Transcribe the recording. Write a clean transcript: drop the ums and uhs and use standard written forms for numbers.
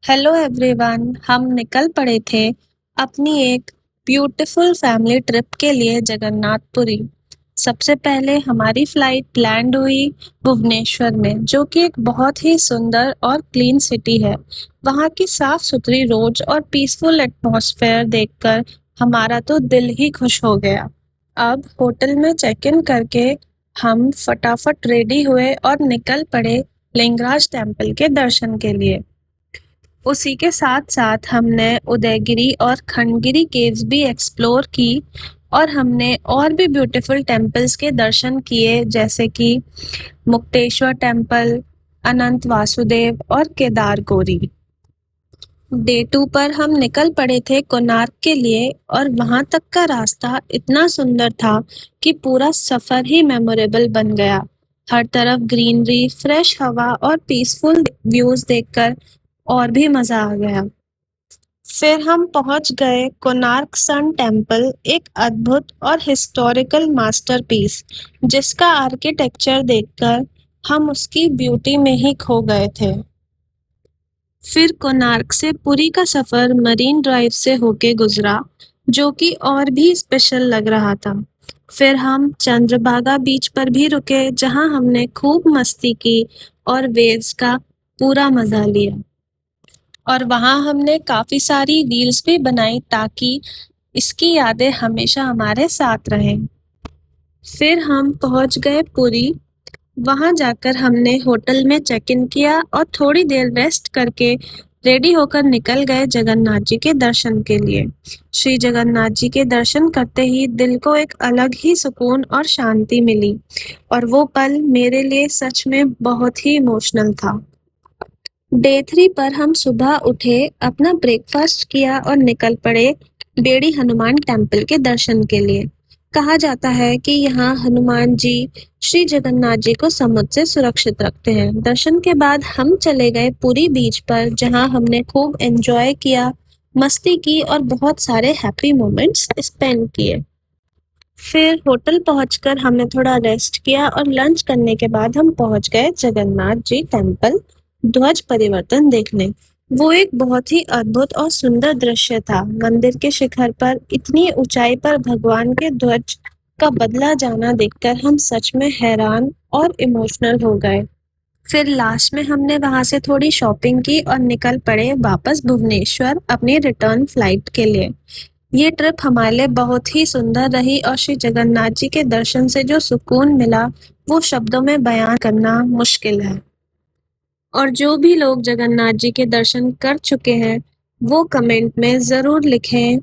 Hello everyone. हम निकल पड़े थे अपनी एक ब्यूटीफुल फैमिली ट्रिप के लिए जगन्नाथपुरी। सबसे पहले हमारी फ्लाइट लैंड हुई भुवनेश्वर में, जो कि एक बहुत ही सुंदर और क्लीन सिटी है। वहाँ की साफ सुथरी रोड्स और पीसफुल एटमॉस्फेयर देखकर हमारा तो दिल ही खुश हो गया। अब होटल में चेक इन करके हम फटाफट रेडी हुए और निकल पड़े लिंगराज टेम्पल के दर्शन के लिए। उसी के साथ-साथ हमने उदयगिरी और खंडगिरी केव्स भी एक्सप्लोर की और हमने और भी ब्यूटीफुल टेम्पल्स के दर्शन किए, जैसे कि मुक्तेश्वर टेम्पल, अनंत वासुदेव और केदार गौरी। डे 2 पर हम निकल पड़े थे कोणार्क के लिए और वहां तक का रास्ता इतना सुंदर था कि पूरा सफर ही मेमोरेबल बन गया। हर तरफ ग्रीनरी, फ्रेश हवा और पीसफुल व्यूज देखकर और भी मजा आ गया। फिर हम पहुंच गए कोणार्क सन टेम्पल, एक अद्भुत और हिस्टोरिकल मास्टरपीस जिसका आर्किटेक्चर देखकर हम उसकी ब्यूटी में ही खो गए थे। फिर कोणार्क से पुरी का सफर मरीन ड्राइव से होके गुजरा, जो कि और भी स्पेशल लग रहा था। फिर हम चंद्रभागा बीच पर भी रुके, जहां हमने खूब मस्ती की और वेव्स का पूरा मजा लिया। और वहाँ हमने काफ़ी सारी रील्स भी बनाई ताकि इसकी यादें हमेशा हमारे साथ रहें। फिर हम पहुँच गए पुरी। वहाँ जाकर हमने होटल में चेक इन किया और थोड़ी देर रेस्ट करके रेडी होकर निकल गए जगन्नाथ जी के दर्शन के लिए। श्री जगन्नाथ जी के दर्शन करते ही दिल को एक अलग ही सुकून और शांति मिली और वो पल मेरे लिए सच में बहुत ही इमोशनल था। डे 3 पर हम सुबह उठे, अपना ब्रेकफास्ट किया और निकल पड़े बेड़ी हनुमान टेम्पल के दर्शन के लिए। कहा जाता है कि यहाँ हनुमान जी श्री जगन्नाथ जी को समुद्र से सुरक्षित रखते हैं। दर्शन के बाद हम चले गए पुरी बीच पर, जहाँ हमने खूब एंजॉय किया, मस्ती की और बहुत सारे हैप्पी मोमेंट्स स्पेंड किए। फिर होटल पहुंचकर हमने थोड़ा रेस्ट किया और लंच करने के बाद हम पहुंच गए जगन्नाथ जी टेम्पल ध्वज परिवर्तन देखने। वो एक बहुत ही अद्भुत और सुंदर दृश्य था। मंदिर के शिखर पर इतनी ऊंचाई पर भगवान के ध्वज का बदला जाना देखकर हम सच में हैरान और इमोशनल हो गए। फिर लास्ट में हमने वहां से थोड़ी शॉपिंग की और निकल पड़े वापस भुवनेश्वर अपनी रिटर्न फ्लाइट के लिए। ये ट्रिप हमारे लिए बहुत ही सुंदर रही और श्री जगन्नाथ जी के दर्शन से जो सुकून मिला वो शब्दों में बयान करना मुश्किल है। और जो भी लोग जगन्नाथ जी के दर्शन कर चुके हैं वो कमेंट में ज़रूर लिखें